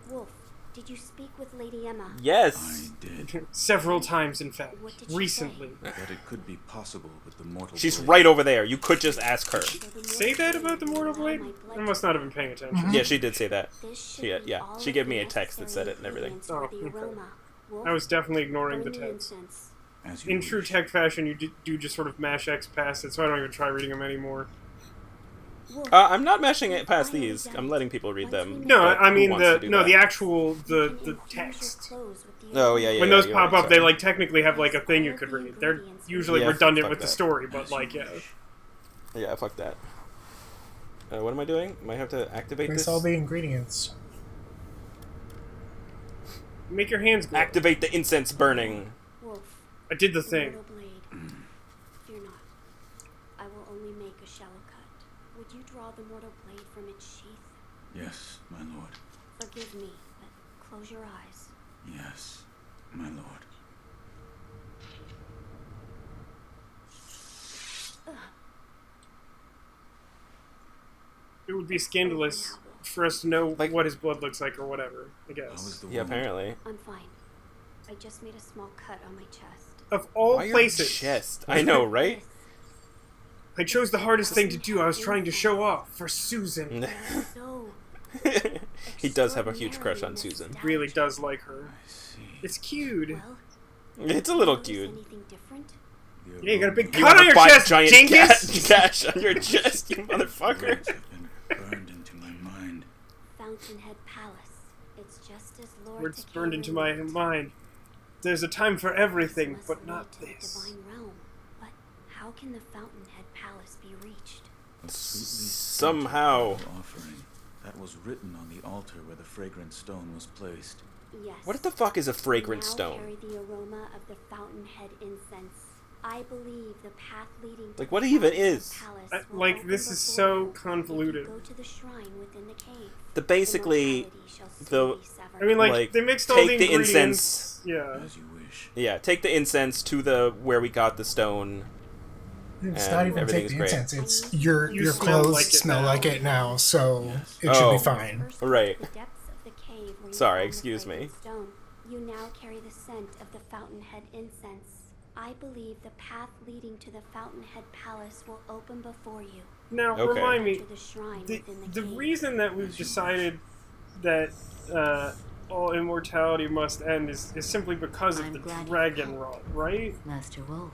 Wolf, did you speak with Lady Emma? I Yes! did. Several times, in fact. What did she Recently. That it could be possible with the mortal She's blade. right over there. You could just ask her. So the Say that mortal about the mortal allow blade? my I blood must to not have been paying attention. Yeah, she did say that. This should Yeah, be yeah. all She of gave the me a text that said it and everything. ingredients for the Oh, okay. aroma. Wolf, I was definitely ignoring the burn the text. incense. As you In true wish. tech fashion, you do just sort of mash X past it, so I don't even try reading them anymore. Wolf, I'm not mashing it past these. I'm letting people read them. No, but I who mean wants to do that? the actual you the can infuse your text. clothes with the Oh, aroma. yeah. When those you're pop right, up, they sorry. like technically have like a thing you could read. They're usually Yeah, redundant fuck with the that. story, but As you like yeah. wish. Yeah, fuck that. What am I doing? Am I have to activate Place this? all the ingredients. Make your hands glow. Activate the incense burning. Wolf, I did the the thing. mortal blade. Fear not. I will only make a shallow cut. Would you draw the mortal blade from its sheath? Yes, my lord. Forgive me, but close your eyes. Yes, my lord. It would be scandalous for us to know Like- what his blood looks like or whatever. I How guess. was the Yeah, wound? apparently. I'm fine. I just made a small cut on my chest. Of all Why your places, chest? I know, right? I chose the hardest thing to do. I was trying to show off for Susan. So He does have a huge crush on Susan. Really does like her. I see. It's cute. well. It's a little notice cute. Anything different? The Yeah, you got a big aroma You cut have on a your bi- chest, giant Jinkus. gash on your chest, you motherfucker. words have been burned into my mind. Fountainhead Palace. It's just as Lord Words Tekao burned into my willed. mind. There's a time for everything, Must but lead not to the this. divine realm. But how can the Fountainhead Palace be reached? A sweetly Somehow. scented offering that was written on the altar where the fragrant stone was placed. Yes. What the fuck is a fragrant now stone? Carry the aroma of the Fountainhead incense. I believe the path leading to Like, the what even Fountainhead is? Palace will Like, open this is before so you if you convoluted. Go to the shrine within the cave. Basically, Immortality shall soon the- be severed. I mean, like, Like, they mixed all take the the ingredients. incense. Yeah. As you wish. Yeah, take the incense to the where we got the stone. It's And not even take everything's the great. incense. It's your You your smell clothes like it smell now. like it now, so Yes. it should Oh. be fine. First Right. the depths of the cave where you Sorry, found the excuse me. fragrant stone. You now carry the scent of the Fountainhead incense. I believe the path leading to the Fountainhead Palace will open before you. Now, Okay. remind me, To the shrine the, within the the cave. reason that we've decided that all immortality must end is simply because of I'm the glad you dragon helped. rod, right? Master Wolf.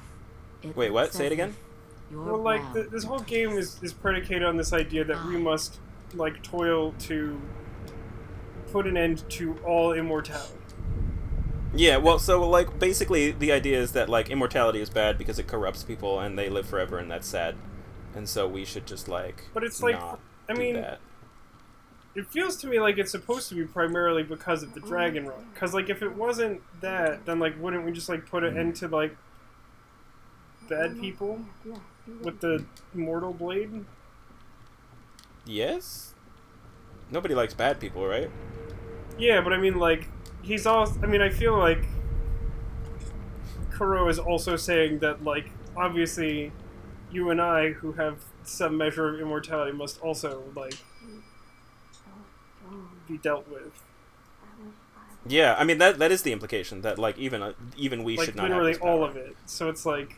It Wait, what? looks Say it as again? if your Well, like, brow this whole touches game is predicated on this idea that we I- must, like, toil to put an end to all immortality. Yeah, well, so, like, basically the idea is that, like, immortality is bad because it corrupts people and they live forever and that's sad. And so we should just, like, But it's like, not I do mean, that. it feels to me like it's supposed to be primarily because of the dragon rod. Because, like, if it wasn't that, then, like, wouldn't we just, like, put an end to, like, bad people with the mortal blade? Yes? Nobody likes bad people, right? Yeah, but I mean, like, he's also... I mean, I feel like Kuro is also saying that, like, obviously, you and I, who have some measure of immortality, must also, like, be dealt with. Yeah, I mean, that is the implication, that, like, even we Like, should not have literally this power. all of it. So it's like...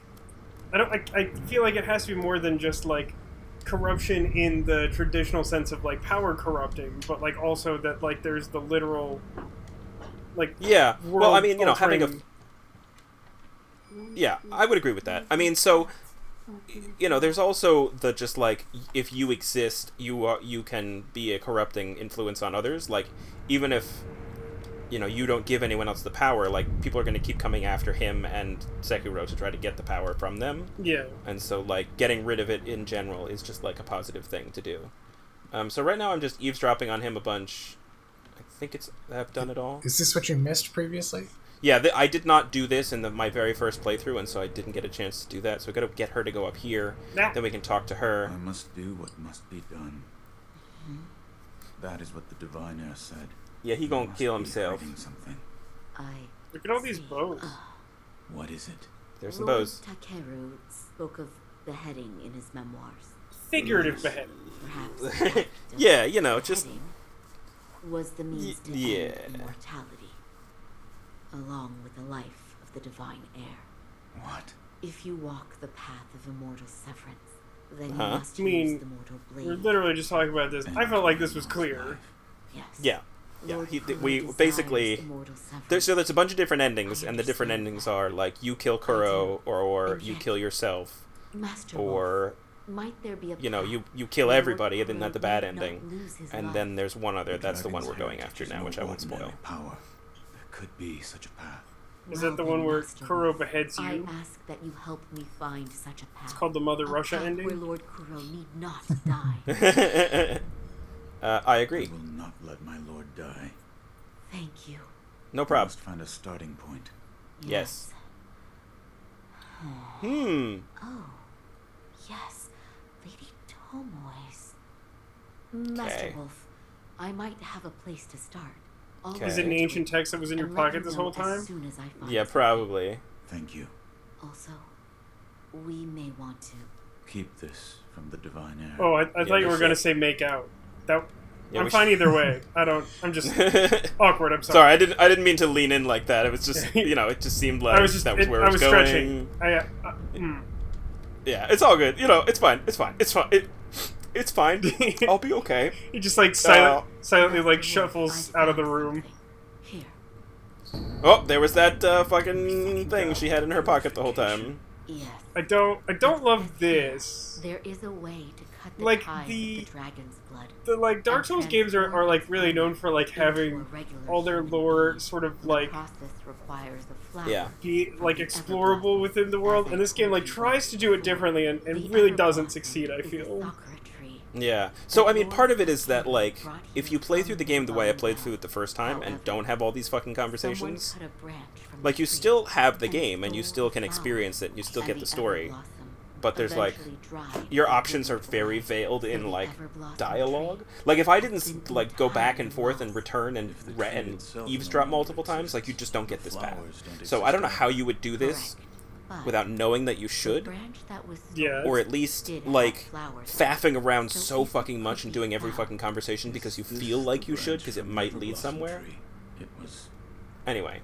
I feel like it has to be more than just, like, corruption in the traditional sense of, like, power corrupting, but, like, also that, like, there's the literal, like, Yeah, well, I mean, you know, having a... world-altering- Yeah, I would agree with that. I mean, so, you know, there's also the just, like, if you exist, you can be a corrupting influence on others. Like, even if, you know, you don't give anyone else the power, like, people are going to keep coming after him and Sekiro to try to get the power from them. Yeah. And so, like, getting rid of it in general is just, like, a positive thing to do. So right now I'm just eavesdropping on him a bunch. I think I've done it all. Is this what you missed previously? Yeah, I did not do this in my very first playthrough, and so I didn't get a chance to do that. So I got to get her to go up here, Nah. then we can talk to her. I must do what must be done. That is what the divine heir said. Yeah, he You gonna must kill be himself. hiding something. Look at all these bows. What is it? There's some Lord bows. Takeru spoke of beheading in his memoirs. Figurative beheading. Perhaps the act of Yeah, you know, just... beheading was the means to yeah. end immortality, along with the life of the divine heir. What? If you walk the path of immortal severance, then you Huh? must I mean, use the mortal blade. We're literally just talking about this. I felt like this was One's clear. life. Yes. Yeah. Yeah, Lord Kuro we desires basically... immortal severance. There's a bunch of different endings, I and the different understand endings that. are, like, you kill Kuro, or And you yet, kill yourself, Master or, Wolf, might there be a you know, path you kill where everybody, and then Kuro that's the bad need not ending. lose his And life? then there's one other, that's the one dragon's we're going heritage after is now, no which I won't spoil. ordinary power. There could be such a path. Is Now that the then, one where Master Kuro Wolf, beheads I you? ask that you help me find such a path. It's called the Mother A Russia path ending? where Lord Kuro need not die. I I agree. will not let my lord die. Thank you. No I problem. must find a starting point. Yes. Oh, yes. Lady Tomoe's. Master Okay. Wolf, I might have a place to start. All Okay. Is it an ancient text that was in your and let pocket you this know whole time? As soon as I find Yeah, something. probably. Thank you. Also, we may want to. Keep this from the divine heir. Oh, I thought you we were going to should. say make out. That Yeah, I'm we fine should- either way. I'm just awkward. I'm Sorry, sorry. I didn't mean to lean in like that. It was just, you know, it just seemed like I was just that was where I it was was going. stretching. Yeah, it's all good. You know, it's fine. It's fine. It's fine. It's fine. I'll be okay. He just like silently like shuffles out of the room. Here. Oh, there was that fucking thing she had in her pocket the whole time. Yes. I don't love this. There is a way to cut the Like, ties the- of the dragon's blood. The like Dark Souls games are like really known for like into a having regular all their human lore being. sort of The like process requires the flower. Yeah. be like explorable within the world, and this game like tries to do it differently and really doesn't succeed. I feel. Yeah. So, I mean, part of it is that, like, if you play through the game the way I played through it the first time and don't have all these fucking conversations, like, you still have the game and you still can experience it and you still get the story. But there's, like, your options are very veiled in, like, dialogue. Like, if I didn't, like, go back and forth and return and eavesdrop multiple times, like, you just don't get this path. So I don't know how you would do this without knowing that you should, Yeah. or at least, like, faffing around so fucking much and doing every fucking conversation because you feel like you should, because it might lead somewhere. It was Anyway,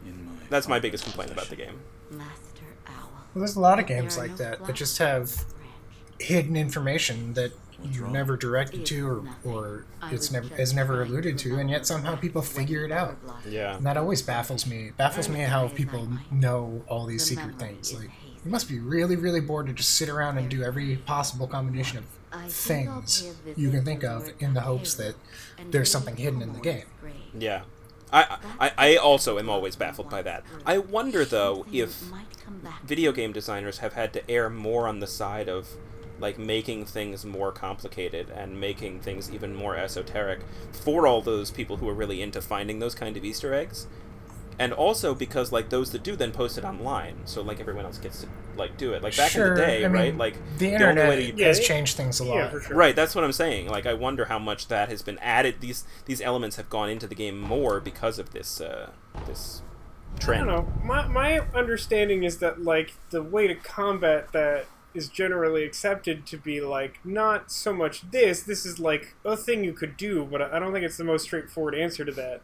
in my that's my biggest complaint about the game. Master Owl. Well, there's a lot of games like that just have hidden information that you're wrong? never directed to or it's never is never alluded to, and yet somehow people figure it out. Yeah. And that always baffles me. It baffles me how people know all these secret things. Like, you must be really, really bored to just sit around and do every possible combination of things you can think of in the hopes that there's something hidden in the game. Yeah. I also am always baffled by that. I wonder, though, if video game designers have had to err more on the side of, like, making things more complicated and making things even more esoteric for all those people who are really into finding those kind of Easter eggs. And also because, like, those that do then post it online, so, like, everyone else gets to, like, do it. Like, back in the day, I mean, right? Like, the only internet way to... has changed things a lot. Yeah, for sure. Right, that's what I'm saying. Like, I wonder how much that has been added. These elements have gone into the game more because of this this trend. I don't know. My understanding is that, like, the way to combat that is generally accepted to be, like, not so much this is, like, a thing you could do, but I don't think it's the most straightforward answer to that.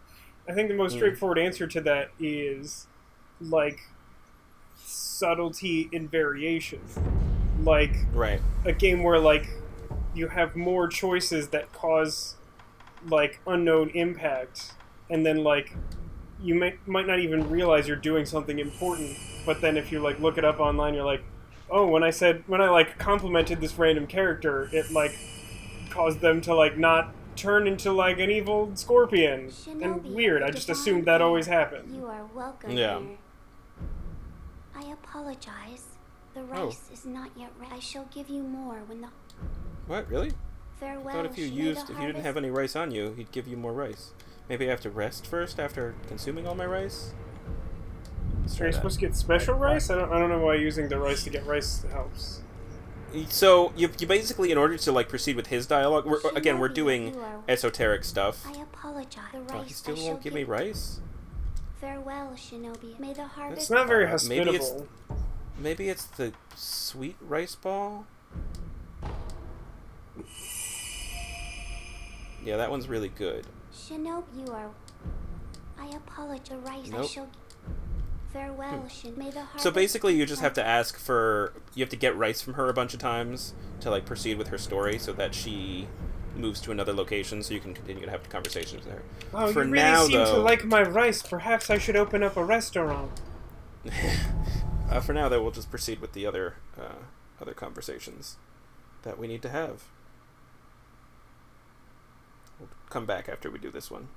I think the most straightforward answer to that is, like, subtlety in variation. Like, Right. a game where, like, you have more choices that cause, like, unknown impact, and then, like, you might not even realize you're doing something important, but then if you, like, look it up online, you're like, oh, when I, like, complimented this random character, it, like, caused them to, like, not turn into, like, an evil scorpion. Shinobi, And weird, I just assumed that always happened. You are welcome Yeah. here. I apologize. The rice is not yet ready. I shall give you more when the... What, really? Farewell, I thought if you didn't have any rice on you, he'd give you more rice. Maybe I have to rest first after consuming all my rice? Are you supposed to get special rice? I don't know why using the rice to get rice helps. So you basically, in order to like proceed with his dialogue, we're doing esoteric stuff. I apologize. The Oh, rice he still I won't shall give me rice. Farewell, Shinobi. May the harvest... It's not very Maybe it's hospitable. maybe it's the sweet rice ball. Yeah, that one's really good. Shinobi, you are... I apologize. The rice I Nope. shall... Farewell, May the harvest... So basically, you just have to ask for... You have to get rice from her a bunch of times to, like, proceed with her story so that she moves to another location so you can continue to have conversations with her. Oh, For you really now, seem to though- like my rice. Perhaps I should open up a restaurant. For now, though, we'll just proceed with the other conversations that we need to have. We'll come back after we do this one.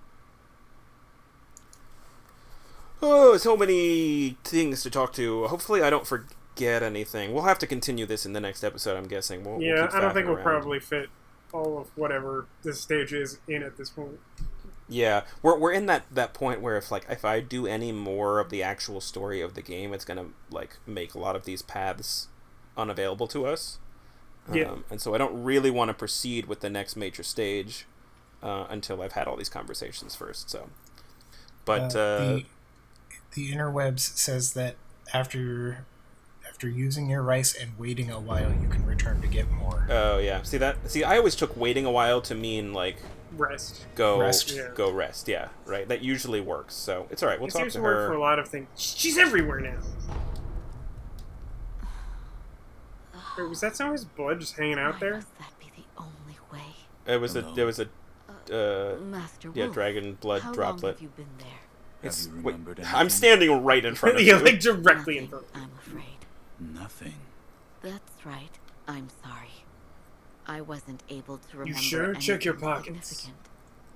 Oh, so many things to talk to. Hopefully I don't forget anything. We'll have to continue this in the next episode, I'm guessing. We'll Yeah, keep I don't think faffing we'll around. probably fit all of whatever this stage is in at this point. Yeah, we're in that point where if I do any more of the actual story of the game, it's gonna like make a lot of these paths unavailable to us. Yeah. And so I don't really want to proceed with the next major stage until I've had all these conversations first. So, but the interwebs says that after using your rice and waiting a while, you can return to get more. oh yeah, see I always took waiting a while to mean like Rest. go Rest. Yeah. go rest. Yeah, right. That usually works. So it's all right. We'll It talk seems to to work for her. a lot of things. She's everywhere now. Wait, was that someone's blood just hanging out Why there? must that be the only way? There was a Master yeah, Wolf, dragon blood how droplet. long have you been there? It's, Have you wait, remembered I'm anything? standing right in front of Yeah, you. like directly in Nothing, front. I'm afraid. Nothing. That's right. I'm sorry. I wasn't able to remember. sure? Check your anything pockets. significant.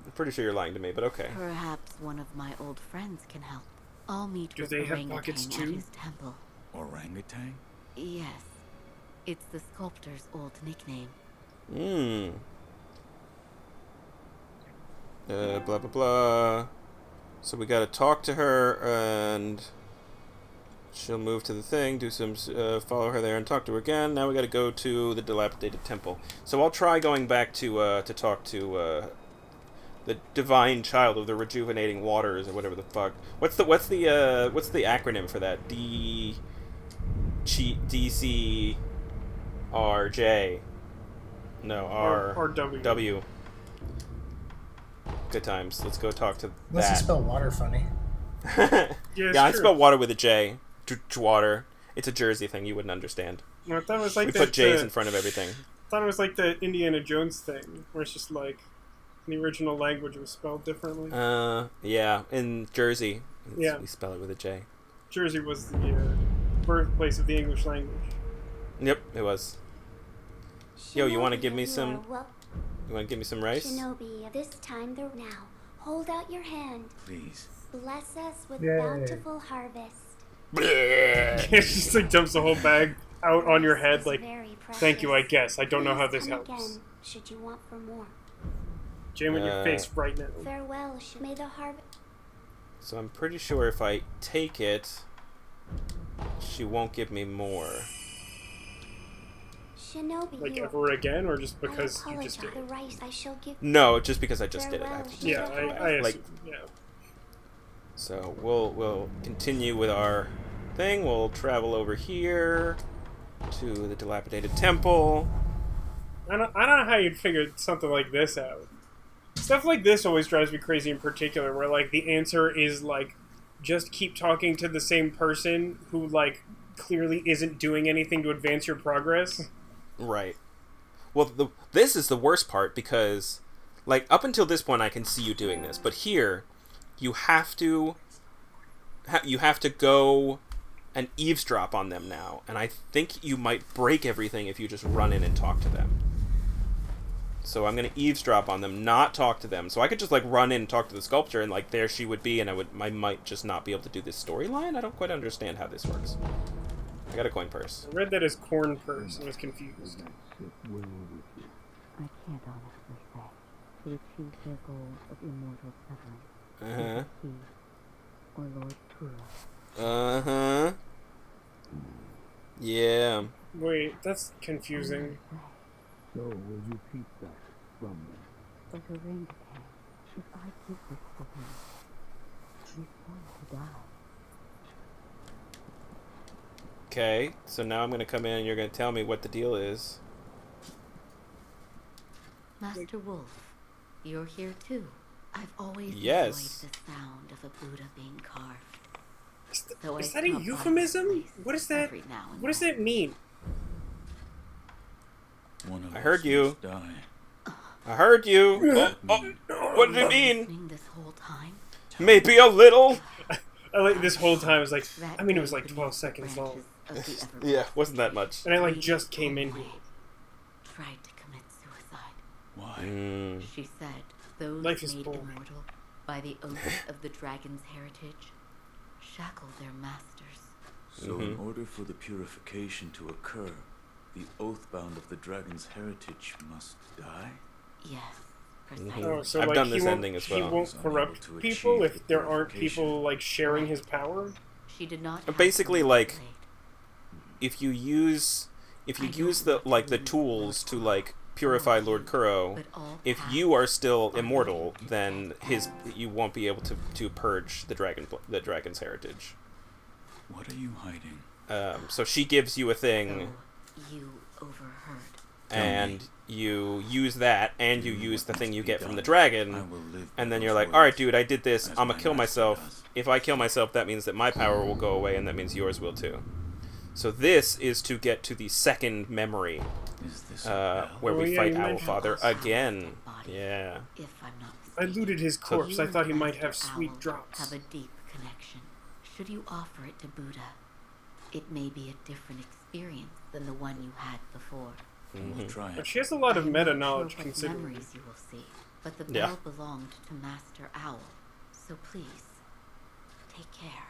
I'm pretty sure you're lying to me, but okay. Perhaps one of my old friends can help. I'll meet Do with they have Orangutan pockets at too? his temple. Orangutan? Yes. It's the sculptor's old nickname. Blah blah blah. So we gotta talk to her, and she'll move to the thing, do some, follow her there, and talk to her again. Now we gotta go to the dilapidated temple. So I'll try going back to talk to the divine child of the rejuvenating waters, or whatever the fuck. What's the acronym for that? DCRJ. No, Or W. W. Good times. Let's go talk to Unless you that. spell water funny. Yeah, it's I true. spell water with a J. Water. It's a Jersey thing. You wouldn't understand. No, I thought it was like We that, put J's in front of everything. I thought it was like the Indiana Jones thing, where it's just like the original language was spelled differently. Yeah. In Jersey, Yeah. we spell it with a J. Jersey was the birthplace of the English language. Yep, it was. Yo, you wanna give me you some- are wel- You want to give me some rice? Shinobi, this time the now. Hold out your hand. Please. Bless us with Yay. bountiful harvest. It just like dumps the whole bag out on your head, This is like, very precious. thank you, I guess. I don't know how Please this come helps. Again, should you want for more? Jam in your face right now. Farewell, may the harvest. So I'm pretty sure if I take it, she won't give me more. Shinobi, Like you. ever again, or just because I you just did the it? rice I shall give. No, just because I just did it. I have to do Yeah, it. I Like, assume, yeah. so we'll continue with our thing. We'll travel over here to the dilapidated temple. I don't know how you'd figure something like this out. Stuff like this always drives me crazy in particular, where, like, the answer is, like, just keep talking to the same person who, like, clearly isn't doing anything to advance your progress. Right. Well, this is the worst part because, like, up until this point I can see you doing this, but here you have to go and eavesdrop on them now, and I think you might break everything if you just run in and talk to them. So I'm gonna eavesdrop on them, not talk to them. So I could just like run in and talk to the sculpture, and like there she would be, and I might just not be able to do this storyline. I don't quite understand how this works. I got a coin purse. I read that as corn purse and was confused. I can't honestly say. To achieve their goal of immortal severance, he or Lord Kuro. Yeah. Wait, that's confusing. So will you keep that from me? But Renegade, if I give this to him, he's going to die. Okay, so now I'm gonna come in and you're gonna tell me what the deal is. Master Wolf, you're here too. I've always Yes. enjoyed the sound of a Buddha being carved. Is that a euphemism? What is that? What does that mean? One of I us heard you. must die. I heard you. What did it mean? Listening this whole time? Maybe a little. I like this whole time. It was like, That I mean, it was day like 12 seconds long, branches of the Yeah, wasn't that much. and I like just came in here. Tried to commit suicide. Why? She said, those Life is made boring. immortal by the oath of the dragon's heritage shackle their masters. So in order for the purification to occur, the oathbound of the dragon's heritage must die? Yes, precisely. Oh, so I've like done he this won't, ending as he well. won't So corrupt unable to people achieve if there aren't purification. people like sharing his power. She did not. Basically, have to like, manipulate. if you use the tools to like purify Lord Kuro, But all if paths you are still are immortal, leading then you won't be able to purge the dragon's heritage. What are you hiding? So she gives you a thing, So you overheard. and you use that, and you use the thing you get from the I dragon, will live and by then you're those like, all right, words, dude, I did this. as I'm my gonna kill master myself. does. If I kill myself, that means that my power will go away, and that means yours will too. So this is to get to the second memory, Is this a where Oh, we yeah, fight you Owl mentioned Father also again. dead body. Yeah. If I'm not I mistaken. looted his corpse. You I thought he and might have Master sweet Owl drops. Have a deep connection. Should you offer it to Buddha, it may be a different experience than the one you had before. We'll try But it. she has a lot of I'm meta not knowledge sure what considering. memories you will see, but the Yeah. bell belonged to Master Owl, so please take care.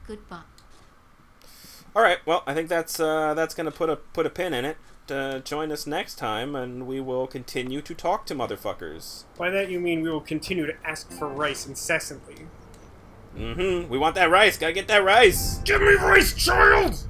Goodbye. All right. Well, I think that's gonna put a pin in it. Join us next time, and we will continue to talk to motherfuckers. By that you mean we will continue to ask for rice incessantly. We want that rice. Gotta get that rice. Give me rice, child!